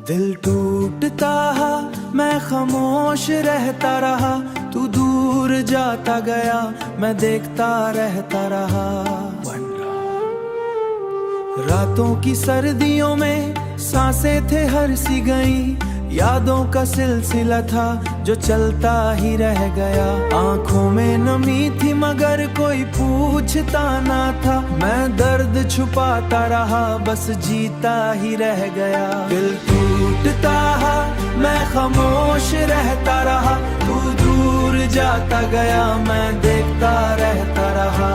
दिल टूटता मैं खामोश रहता रहा, तू दूर जाता गया मैं देखता रहता रहा। रातों की सर्दियों में सांसें थे हर सी गई, यादों का सिलसिला था जो चलता ही रह गया। आंखों में नमी थी मगर कोई पूछता ना था, मैं दर्द छुपाता रहा बस जीता ही रह गया। दिल टूटता मैं खामोश रहता रहा, तू दूर जाता गया मैं देखता रहता रहा।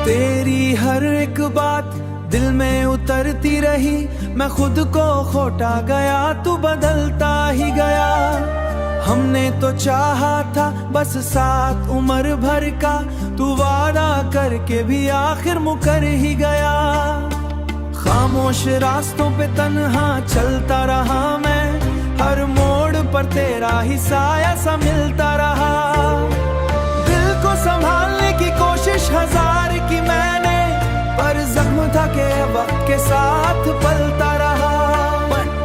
तेरी हर एक बात दिल में उतरती रही, मैं खुद को खोटा गया तू बदलता ही गया। हमने तो चाहा था बस साथ उम्र भर का, तू वादा करके भी आखिर मुकर ही गया। खामोश रास्तों पे तन्हा चलता रहा मैं, हर मोड़ पर तेरा ही साया सा मिलता रहा। दिल को संभालने की कोशिश हजार की मैंने, पर जख्म था के वक्त के साथ पलता रहा।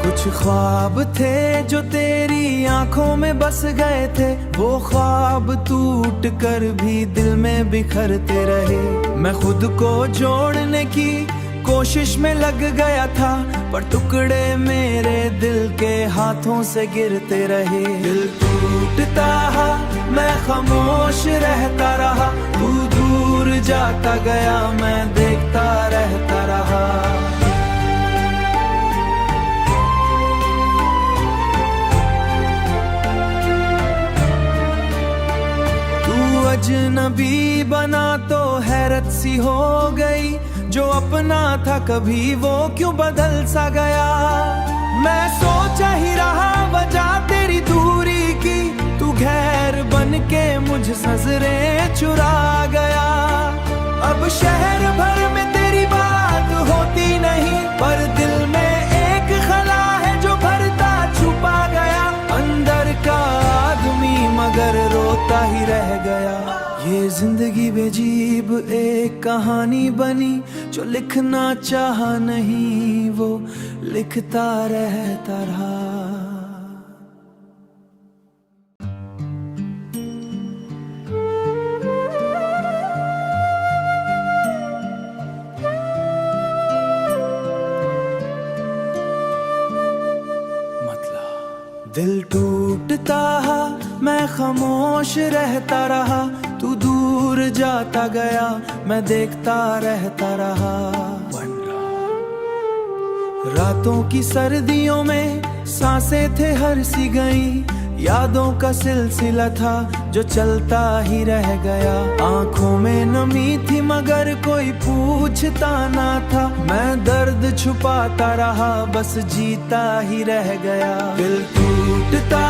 कुछ ख्वाब थे जो तेरी आंखों में बस गए थे, वो ख्वाब टूट कर भी दिल में बिखरते रहे। मैं खुद को जोड़ने की कोशिश में लग गया था, पर टुकड़े मेरे दिल के हाथों से गिरते रहे। दिल टूटता मैं खामोश रहता रहा, तू दूर जाता गया मैं देखता रहता रहा। तू अजनबी बना तो हैरत सी हो गई, जो अपना था कभी वो क्यों बदल सा गया। मैं सोचा ही रहा वजह तेरी दूरी की, तू गैर बन के मुझ नजरें चुरा गया। अब शहर भर में तेरी बात होती नहीं, पर दिल में एक खला है जो भरता छुपा गया। अंदर का आदमी मगर रोता ही रह गया। ये जिंदगी बेजीब एक कहानी बनी, जो लिखना चाहा नहीं वो लिखता रहता रहा। दिल टूटता मैं खामोश रहता रहा, तू दूर जाता गया मैं देखता रहता रहा। रातों की सर्दियों में सांसें थे हर सी गई, यादों का सिलसिला था जो चलता ही रह गया। आंखों में नमी थी मगर कोई पूछता ना था, मैं दर्द छुपाता रहा बस जीता ही रह गया। दिल टूटता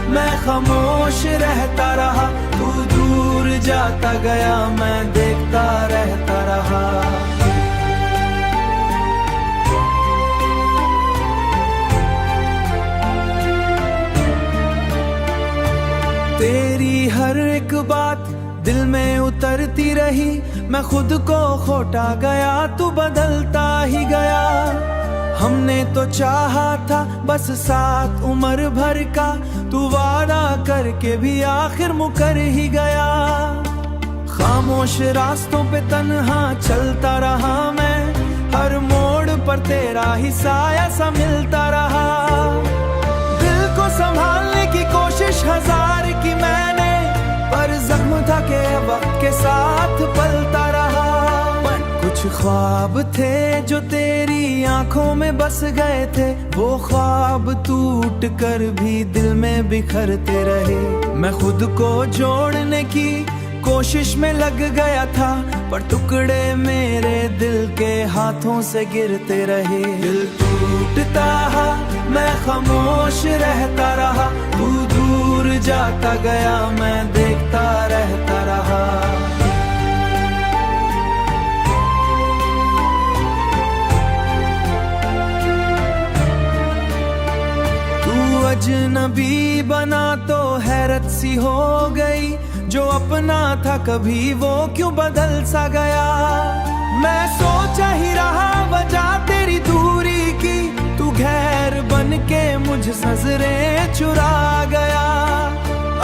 मैं खामोश रहता रहा, तू दूर जाता गया मैं देखता रहता रहा। तेरी हर एक बात दिल में उतरती रही, मैं खुद को खोटा गया तू बदलता ही गया। हमने तो चाहा था बस साथ उम्र भर का, तू वादा करके भी आखिर मुकर ही गया। खामोश रास्तों पे तन्हा चलता रहा मैं, हर मोड़ पर तेरा ही साया सा मिलता रहा। दिल को संभालने की कोशिश हजार की मैंने, पर जख्म था के वक्त के साथ पलता रहा। कुछ ख्वाब थे जो तेरी आंखों में बस गए थे, वो ख्वाब टूट कर भी दिल में बिखरते रहे। मैं खुद को जोड़ने की कोशिश में लग गया था, पर टुकड़े मेरे दिल के हाथों से गिरते रहे। दिल टूटता मैं खामोश रहता रहा, तू दूर जाता गया मैं देखता रहता रहा। तू अजनबी बना तो हैरत सी हो गई, जो अपना था कभी वो क्यों बदल सा गया। मैं सोचा ही रहा वजह तेरी दूरी की, तू गैर बन के मुझ नजरें चुरा गया।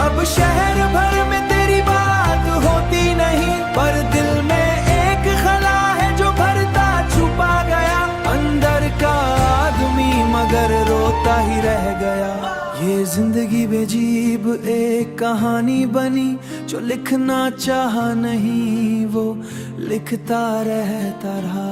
अब शहर भर में तेरी बात होती नहीं, पर दिल में एक खला है जो भरता छुपा गया। अंदर का आदमी मगर रोता ही रह गया। ये जिंदगी बेजीब एक कहानी बनी, जो लिखना चाहा नहीं वो लिखता रहता रहा।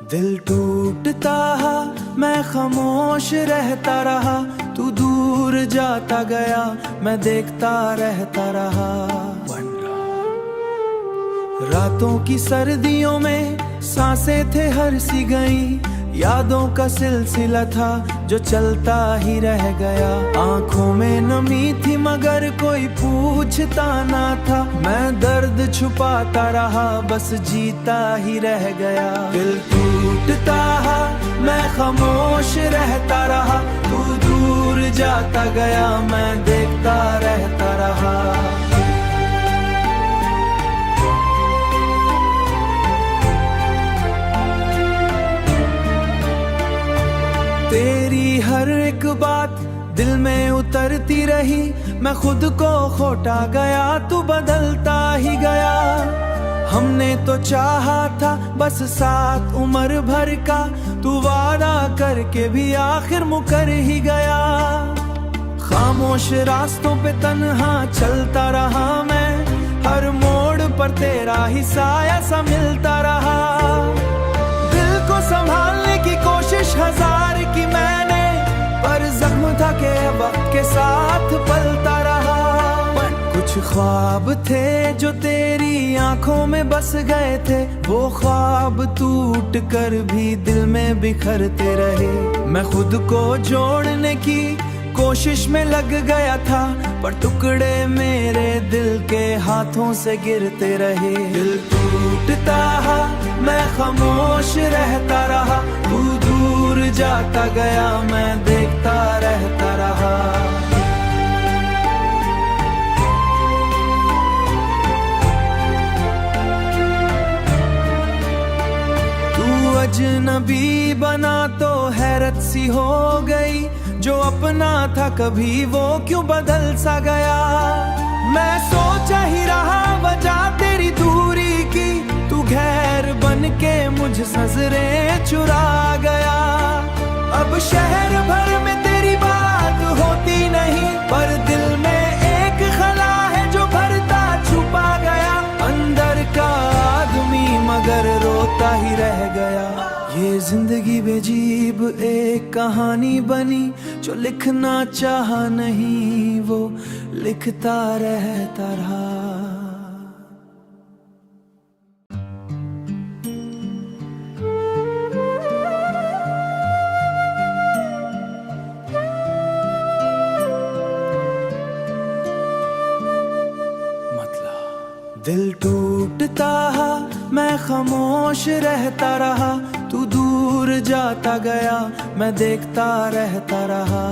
दिल टूटता मैं खामोश रहता रहा, तू दूर जाता गया मैं देखता रहता रहा। रातों की सर्दियों में सांसें थे हर सी गई, यादों का सिलसिला था जो चलता ही रह गया। आंखों में नमी थी मगर कोई पूछता ना था, मैं दर्द छुपाता रहा बस जीता ही रह गया। दिल टूटता मैं खामोश रहता रहा, तू दूर जाता गया मैं देखता रहता रहा। तेरी हर एक बात दिल में उतरती रही, मैं खुद को खोटा गया तू बदलता ही गया। हमने तो चाहा था बस साथ उम्र भर का, तू वादा करके भी आखिर मुकर ही गया। खामोश रास्तों पे तन्हा चलता रहा मैं, हर मोड़ पर तेरा ही साया सा मिलता रहा। दिल को संभालने की कोशिश हजार की मैंने, पर जख्म था के वक्त के साथ पलता रहा। कुछ ख्वाब थे जो तेरी आंखों में बस गए थे, वो ख्वाब टूट कर भी दिल में बिखरते रहे। मैं खुद को जोड़ने की कोशिश में लग गया था, पर टुकड़े मेरे दिल के हाथों से गिरते रहे। दिल टूटता मैं खामोश रहता रहा, तू दूर जाता गया मैं देखता रहता रहा। तू अजनबी बना तो हैरत सी हो गई, जो अपना था कभी वो क्यों बदल सा गया। मैं सोचा ही रहा वजह तेरी दूरी की, तू गैर बन के मुझ नजरें चुरा गया। अब शहर भर में तेरी बात होती नहीं, पर दिल में एक खला है जो भरता छुपा गया। अंदर का आदमी मगर रोता ही रह गया। ये जिंदगी बेजीब एक कहानी बनी, जो लिखना चाहा नहीं वो लिखता रहता रहा। दिल टूटता मैं खामोश रहता रहा, तू दूर जाता गया मैं देखता रहता रहा।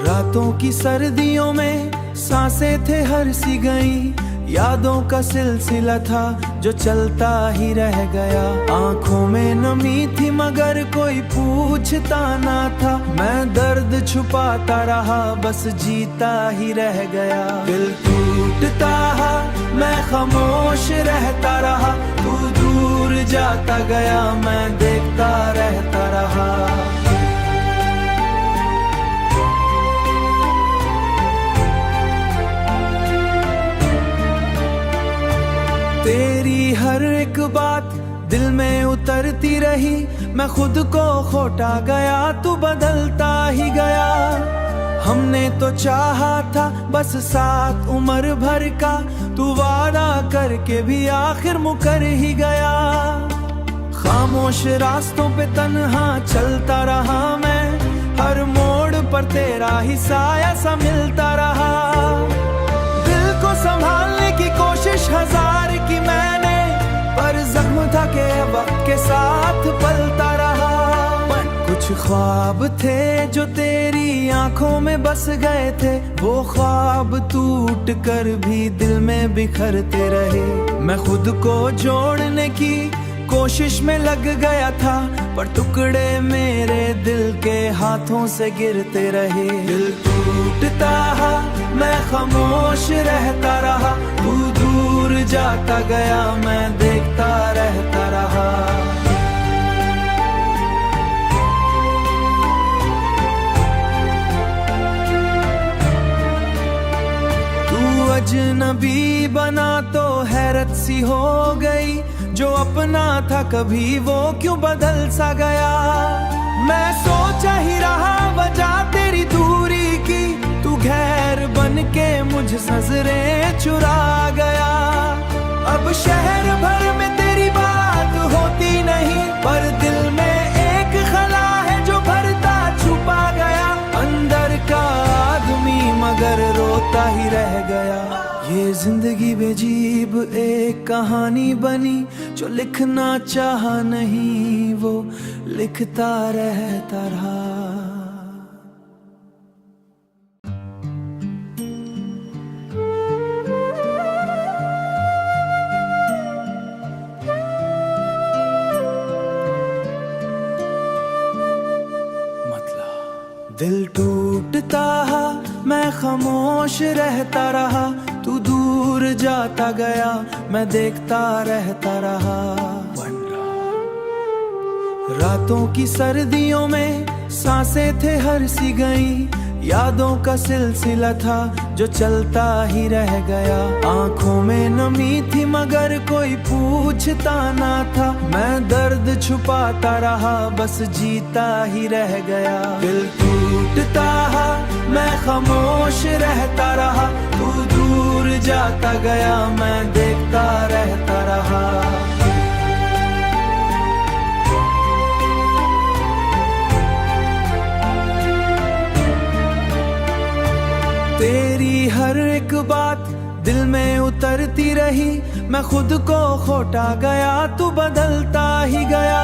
रातों की सर्दियों में सांसें थे हर सी गई, यादों का सिलसिला था जो चलता ही रह गया। आंखों में नमी थी मगर कोई पूछता ना था, मैं दर्द छुपाता रहा बस जीता ही रह गया। दिल टूटता मैं खामोश रहता रहा, तू दूर जाता गया मैं देखता रहता रहा। तेरी हर एक बात दिल में उतरती रही, मैं खुद को खोटा गया तू बदलता ही गया। हमने तो चाहा था बस साथ उम्र भर का, तू वादा करके भी आखिर मुकर ही गया। खामोश रास्तों पे तन्हा चलता रहा मैं, हर मोड़ पर तेरा ही साया सा मिलता रहा। दिल को संभालने की कोशिश हजार की मैंने, पर जख्म था के वक्त के साथ पलता रहा। कुछ ख्वाब थे जो तेरी आंखों में बस गए थे, वो ख्वाब टूट कर भी दिल में बिखरते रहे। मैं खुद को जोड़ने की कोशिश में लग गया था, पर टुकड़े मेरे दिल के हाथों से गिरते रहे। दिल टूटता मैं खामोश रहता रहा, तू दूर जाता गया मैं देखता रहता रहा। अजनबी बना तो हैरत सी हो गई, जो अपना था कभी वो क्यों बदल सा गया। मैं सोचा ही रहा वजह तेरी दूरी की, तू गैर बन के मुझ नजरें चुरा गया। अब शहर भर में तेरी बात होती नहीं, पर दिल में एक खला है जो भरता छुपा गया। अंदर का आदमी मगर रोता ही रह गया। ये जिंदगी बेजीब एक कहानी बनी, जो लिखना चाहा नहीं वो लिखता रहता रहा। दिल टूटता मैं खामोश रहता रहा, तू दूर जाता गया मैं देखता रहता रहा। रातों की सर्दियों में सांसें थे हर सी गई, यादों का सिलसिला था जो चलता ही रह गया। आंखों में नमी थी मगर कोई पूछता ना था, मैं दर्द छुपाता रहा बस जीता ही रह गया। दिल टूटता मैं खामोश रहता रहा, तू दूर जाता गया मैं देखता रहता रहा। तेरी हर एक बात दिल में उतरती रही, मैं खुद को खोटा गया तू बदलता ही गया।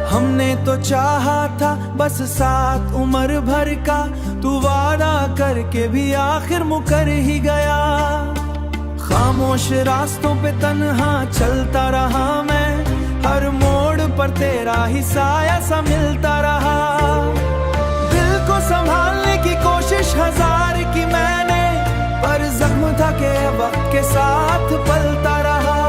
हमने तो चाहा था बस साथ उम्र भर का, तू वादा करके भी आखिर मुकर ही गया। खामोश रास्तों पे तन्हा चलता रहा मैं, हर मोड़ पर तेरा ही साया सा मिलता रहा। दिल को संभालने की कोशिश हजार की मैंने, पर जख्म था के वक्त के साथ पलता रहा।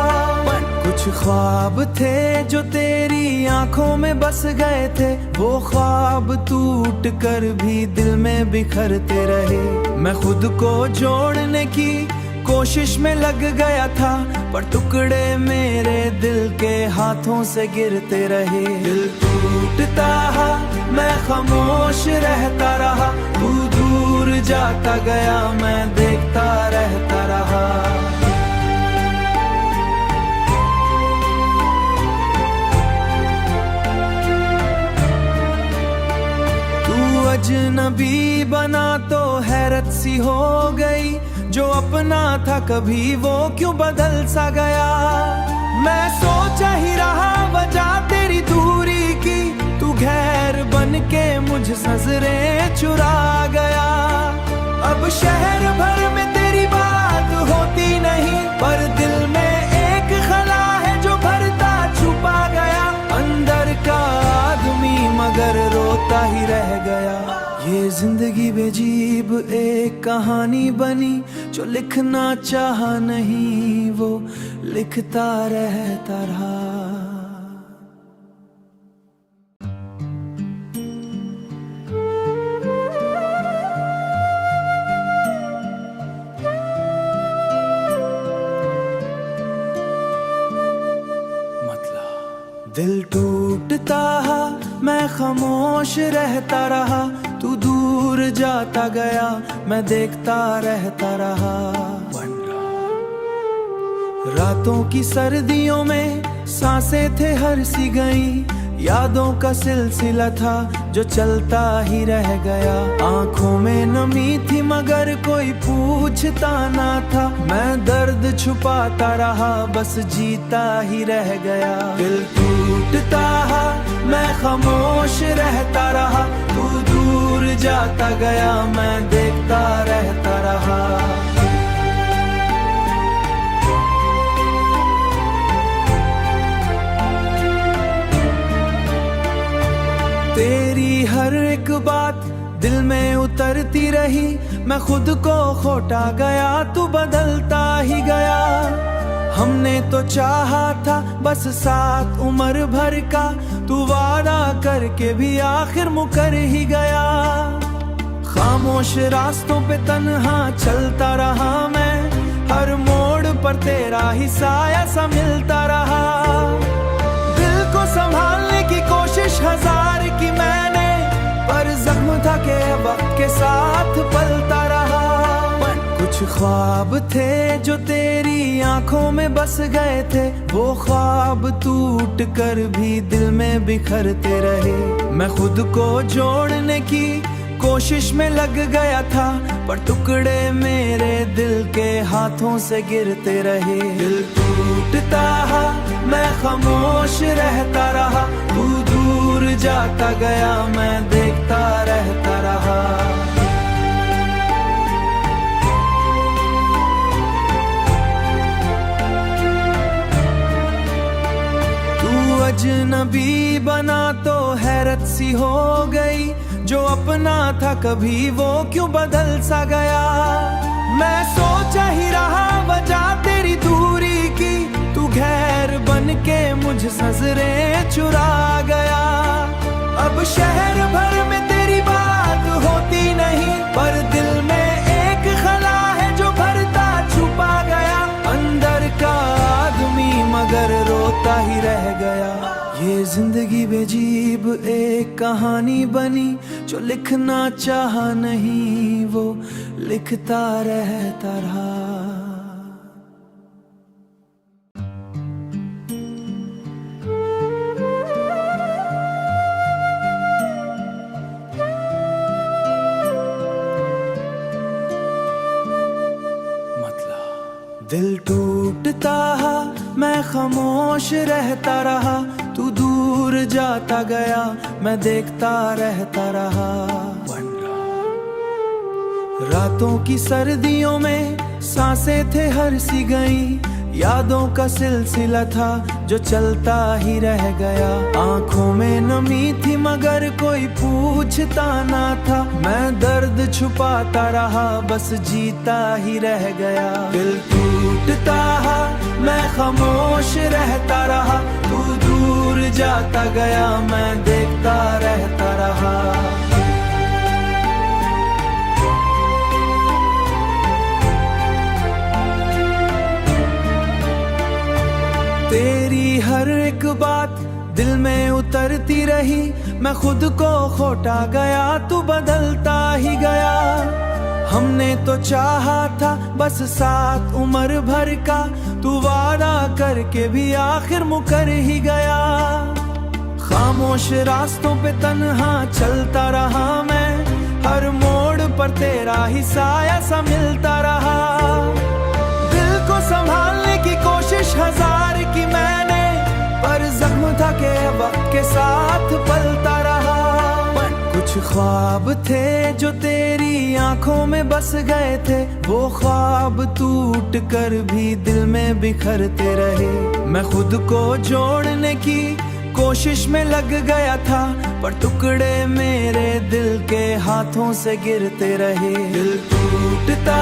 कुछ ख्वाब थे जो तेरी आंखों में बस गए थे, वो ख्वाब टूट कर भी दिल में बिखरते रहे। मैं खुद को जोड़ने की कोशिश में लग गया था, पर टुकड़े मेरे दिल के हाथों से गिरते रहे। दिल टूटता मैं खामोश रहता रहा, तू दूर जाता गया मैं देखता रहता रहा। तू अजनबी बना तो हैरत सी हो गई, जो अपना था कभी वो क्यों बदल सा गया। मैं सोचा ही रहा वजह तेरी दूरी की, तू गैर बन के मुझ नजरें चुरा गया। अब शहर भर में तेरी बात होती नहीं, पर दिल में एक खला है जो भरता छुपा गया। अंदर का आदमी मगर रोता ही रह गया। ये जिंदगी बेजीब एक कहानी बनी, जो लिखना चाहा नहीं वो लिखता रहता रहा। दिल टूटता मैं खामोश रहता रहा, तू दूर जाता गया मैं देखता रहता रहा। रातों की सर्दियों में सांसें थे हर सी गई, यादों का सिलसिला था जो चलता ही रह गया। आंखों में नमी थी मगर कोई पूछता ना था। मैं दर्द छुपाता रहा बस जीता ही रह गया। दिल टूटता मैं खामोश रहता रहा। तू दूर जाता गया मैं देखता रहता रहा। तेरी हर एक बात दिल में उतरती रही। मैं खुद को खोटा गया तू बदलता ही गया। हमने तो चाहा था बस साथ उम्र भर का। तू वादा करके भी आखिर मुकर ही गया। खामोश रास्तों पे तन्हा चलता रहा मैं। हर मोड़ पर तेरा ही साया सा मिलता रहा। दिल को संभालने की कोशिश हजार की मैंने, पर जख्म था के वक्त के साथ पलता रहा। कुछ ख्वाब थे जो तेरी आंखों में बस गए थे। वो ख्वाब टूट कर भी दिल में बिखरते रहे। मैं खुद को जोड़ने की कोशिश में लग गया था, पर टुकड़े मेरे दिल के हाथों से गिरते रहे। दिल टूटता मैं खामोश रहता रहा। तू दूर जाता गया मैं देखता रहता रहा। तू अजनबी बना तो हैरत सी हो गई। जो अपना था कभी वो क्यों बदल सा गया। मैं सोचा ही रहा वजह तेरी दूरी की। तू गैर बन के मुझ नजरें चुरा गया। अब शहर भर में तेरी बात होती नहीं, पर दिल में एक खला है जो भरता छुपा गया। अंदर का आदमी मगर रोता ही रह गया। ये जिंदगी बेजीब एक कहानी बनी। जो लिखना चाहा नहीं वो लिखता रहता रहा। दिल टूटता मैं खामोश रहता रहा। तू दूर जाता गया मैं देखता रहता रहा। रातों की सर्दियों में सांसें थे हर सी गई। यादों का सिलसिला था जो चलता ही रह गया। आंखों में नमी थी मगर कोई पूछता ना था। मैं दर्द छुपाता रहा बस जीता ही रह गया। दिल टूटता मैं खामोश रहता रहा। तू दूर जाता गया मैं देखता रहता रहा। तेरी हर एक बात दिल में उतरती रही। मैं खुद को खोटा गया तू बदलता ही गया। हमने तो चाहा था बस साथ उम्र भर का। तू वादा करके भी आखिर मुकर ही गया। खामोश रास्तों पे तन्हा चलता रहा मैं। हर मोड़ पर तेरा ही साया सा मिलता रहा। दिल को संभालने की कोशिश हजार की मैंने, पर जख्म था के वक्त के साथ पलता रहा। कुछ ख्वाब थे जो तेरी आंखों में बस गए थे। वो ख्वाब टूट कर भी दिल में बिखरते रहे। मैं खुद को जोड़ने की कोशिश में लग गया था, पर टुकड़े मेरे दिल के हाथों से गिरते रहे। दिल टूटता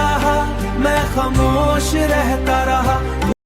मैं खामोश रहता रहा।